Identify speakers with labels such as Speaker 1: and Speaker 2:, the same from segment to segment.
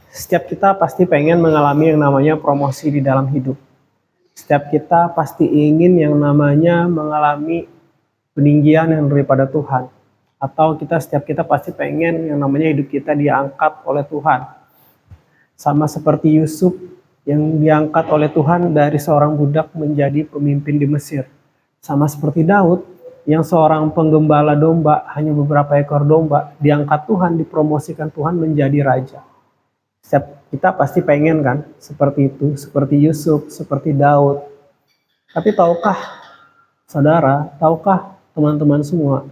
Speaker 1: Setiap kita pasti pengen mengalami yang namanya promosi di dalam hidup. Setiap kita pasti ingin yang namanya mengalami peninggian yang daripada Tuhan. Atau setiap kita pasti pengen yang namanya hidup kita diangkat oleh Tuhan. Sama seperti Yusuf yang diangkat oleh Tuhan dari seorang budak menjadi pemimpin di Mesir. Sama seperti Daud yang seorang penggembala domba, hanya beberapa ekor domba, diangkat Tuhan, dipromosikan Tuhan menjadi raja. Setiap kita pasti pengen kan seperti itu, seperti Yusuf, seperti Daud. Tapi tahukah saudara, tahukah teman-teman semua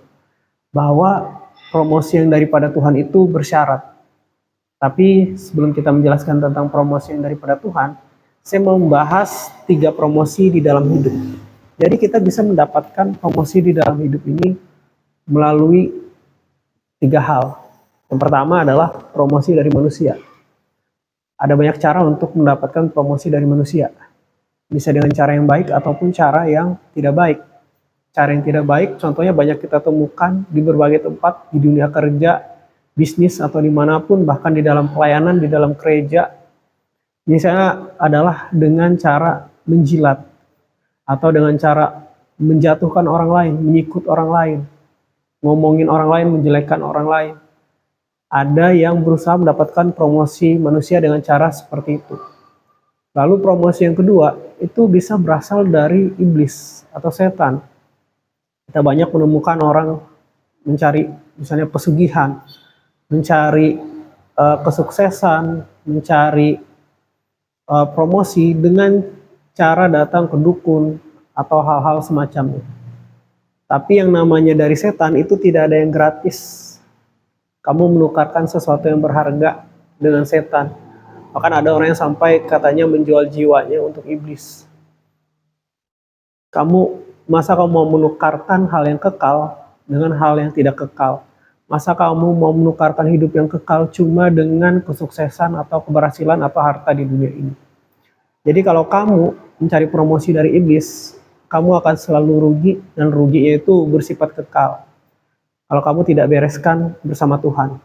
Speaker 1: bahwa promosi yang daripada Tuhan itu bersyarat. Tapi sebelum kita menjelaskan tentang promosi yang daripada Tuhan, saya mau membahas 3 promosi di dalam hidup. Jadi kita bisa mendapatkan promosi di dalam hidup ini melalui 3 hal. Yang pertama adalah promosi dari manusia. Ada banyak cara untuk mendapatkan promosi dari manusia. Bisa dengan cara yang baik ataupun cara yang tidak baik. Cara yang tidak baik contohnya banyak kita temukan di berbagai tempat, di dunia kerja, bisnis atau dimanapun, bahkan di dalam pelayanan, di dalam gereja. Misalnya adalah dengan cara menjilat atau dengan cara menjatuhkan orang lain, menyikut orang lain, ngomongin orang lain, menjelekkan orang lain. Ada yang berusaha mendapatkan promosi manusia dengan cara seperti itu. Lalu promosi yang kedua itu bisa berasal dari iblis atau setan. Kita banyak menemukan orang mencari misalnya pesugihan, mencari kesuksesan, mencari promosi dengan cara datang ke dukun atau hal-hal semacamnya. Tapi yang namanya dari setan itu tidak ada yang gratis. Kamu menukarkan sesuatu yang berharga dengan setan. Bahkan ada orang yang sampai katanya menjual jiwanya untuk iblis. Masa kamu mau menukarkan hal yang kekal dengan hal yang tidak kekal? Masa kamu mau menukarkan hidup yang kekal cuma dengan kesuksesan atau keberhasilan atau harta di dunia ini? Jadi kalau kamu mencari promosi dari iblis, kamu akan selalu rugi, dan ruginya itu bersifat kekal kalau kamu tidak bereskan bersama Tuhan.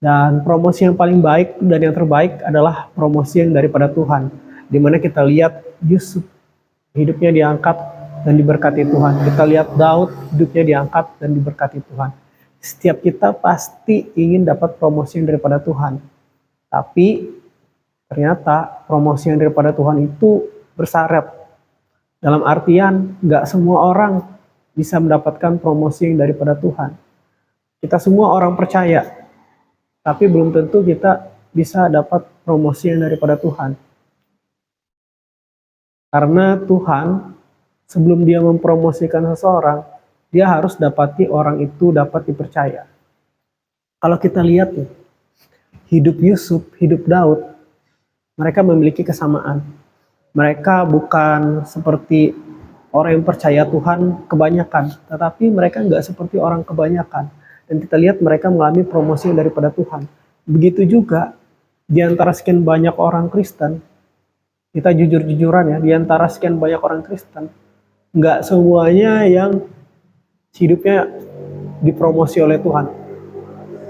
Speaker 1: Dan promosi yang paling baik dan yang terbaik adalah promosi yang daripada Tuhan, dimana kita lihat Yusuf hidupnya diangkat dan diberkati Tuhan. Kita lihat Daud hidupnya diangkat dan diberkati Tuhan. Setiap kita pasti ingin dapat promosi yang daripada Tuhan. Tapi ternyata promosi yang daripada Tuhan itu bersyarat. Dalam artian gak semua orang bisa mendapatkan promosi yang daripada Tuhan. Kita semua orang percaya, tapi belum tentu kita bisa dapat promosi yang daripada Tuhan. Karena Tuhan sebelum dia mempromosikan seseorang, dia harus dapati orang itu dapat dipercaya. Kalau kita lihat nih, hidup Yusuf, hidup Daud, mereka memiliki kesamaan. Mereka bukan seperti orang yang percaya Tuhan kebanyakan, tetapi mereka nggak seperti orang kebanyakan. Dan kita lihat mereka mengalami promosi daripada Tuhan. Begitu juga di antara sekian banyak orang Kristen, kita jujur-jujuran ya, di antara sekian banyak orang Kristen, nggak semuanya yang hidupnya dipromosi oleh Tuhan.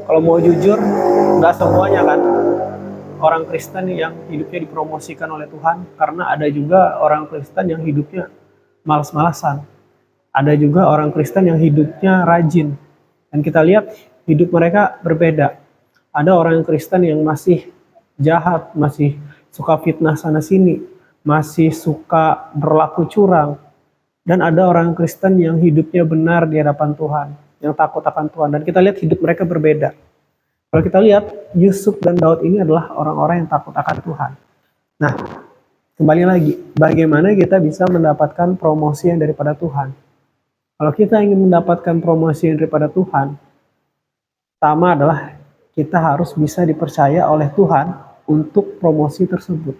Speaker 1: Kalau mau jujur, nggak semuanya kan orang Kristen yang hidupnya dipromosikan oleh Tuhan, karena ada juga orang Kristen yang hidupnya malas-malasan. Ada juga orang Kristen yang hidupnya rajin. Dan kita lihat hidup mereka berbeda. Ada orang Kristen yang masih jahat, masih suka fitnah sana-sini, masih suka berlaku curang. Dan ada orang Kristen yang hidupnya benar di hadapan Tuhan, yang takut akan Tuhan. Dan kita lihat hidup mereka berbeda. Kalau kita lihat, Yusuf dan Daud ini adalah orang-orang yang takut akan Tuhan. Nah, kembali lagi, bagaimana kita bisa mendapatkan promosi yang daripada Tuhan? Kalau kita ingin mendapatkan promosi yang daripada Tuhan, pertama adalah kita harus bisa dipercaya oleh Tuhan untuk promosi tersebut.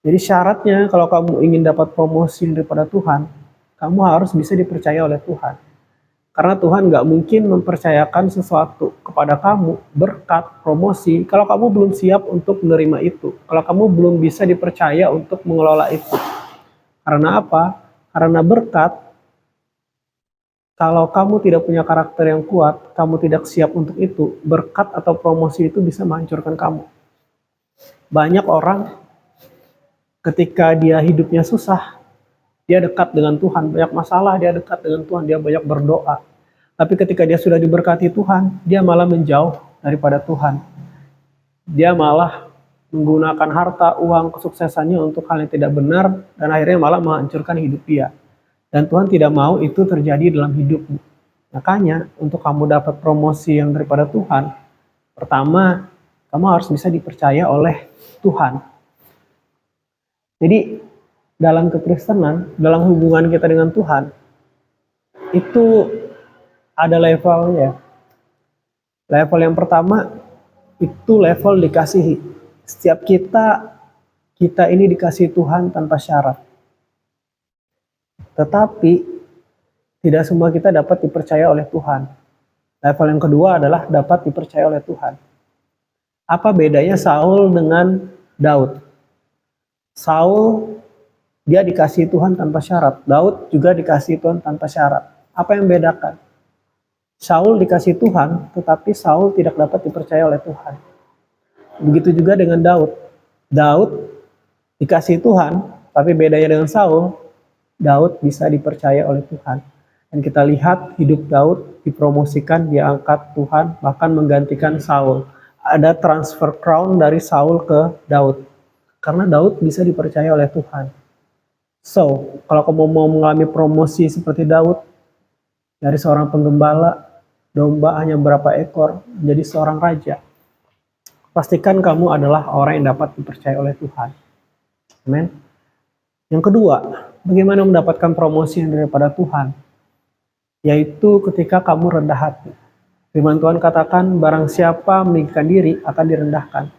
Speaker 1: Jadi syaratnya kalau kamu ingin dapat promosi yang daripada Tuhan, kamu harus bisa dipercaya oleh Tuhan. Karena Tuhan nggak mungkin mempercayakan sesuatu kepada kamu, berkat, promosi, kalau kamu belum siap untuk menerima itu. Kalau kamu belum bisa dipercaya untuk mengelola itu. Karena apa? Karena berkat, kalau kamu tidak punya karakter yang kuat, kamu tidak siap untuk itu, berkat atau promosi itu bisa menghancurkan kamu. Banyak orang ketika dia hidupnya susah, dia dekat dengan Tuhan, banyak masalah, dia dekat dengan Tuhan, dia banyak berdoa. Tapi ketika dia sudah diberkati Tuhan, dia malah menjauh daripada Tuhan. Dia malah menggunakan harta, uang, kesuksesannya untuk hal yang tidak benar, dan akhirnya malah menghancurkan hidup dia. Dan Tuhan tidak mau itu terjadi dalam hidupmu. Makanya, untuk kamu dapat promosi yang daripada Tuhan, pertama, kamu harus bisa dipercaya oleh Tuhan. Jadi, dalam kekristenan, dalam hubungan kita dengan Tuhan, itu ada levelnya. Level yang pertama, itu level dikasihi. Setiap kita ini dikasihi Tuhan tanpa syarat. Tetapi, tidak semua kita dapat dipercaya oleh Tuhan. Level yang kedua adalah dapat dipercaya oleh Tuhan. Apa bedanya Saul dengan Daud? Saul, dia dikasihi Tuhan tanpa syarat. Daud juga dikasihi Tuhan tanpa syarat. Apa yang membedakan? Saul dikasihi Tuhan, tetapi Saul tidak dapat dipercaya oleh Tuhan. Begitu juga dengan Daud. Daud dikasihi Tuhan, tapi bedanya dengan Saul, Daud bisa dipercaya oleh Tuhan. Dan kita lihat hidup Daud dipromosikan, diangkat Tuhan, bahkan menggantikan Saul. Ada transfer crown dari Saul ke Daud. Karena Daud bisa dipercaya oleh Tuhan. So, kalau kamu mau mengalami promosi seperti Daud, dari seorang penggembala, domba hanya berapa ekor, menjadi seorang raja, pastikan kamu adalah orang yang dapat dipercaya oleh Tuhan. Amin. Yang kedua, bagaimana mendapatkan promosi daripada Tuhan? Yaitu ketika kamu rendah hati. Firman Tuhan katakan, barang siapa meninggikan diri akan direndahkan.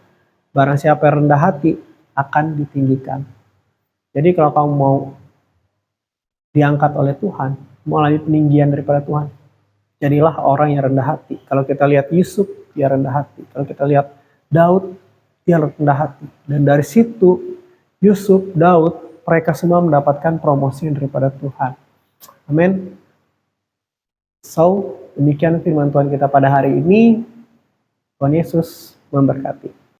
Speaker 1: Barang siapa yang rendah hati akan ditinggikan. Jadi kalau kamu mau diangkat oleh Tuhan, mengalami peninggian daripada Tuhan, jadilah orang yang rendah hati. Kalau kita lihat Yusuf, dia rendah hati. Kalau kita lihat Daud, dia rendah hati. Dan dari situ, Yusuf, Daud, mereka semua mendapatkan promosi daripada Tuhan. Amin. So, demikian firman Tuhan kita pada hari ini. Tuhan Yesus memberkati.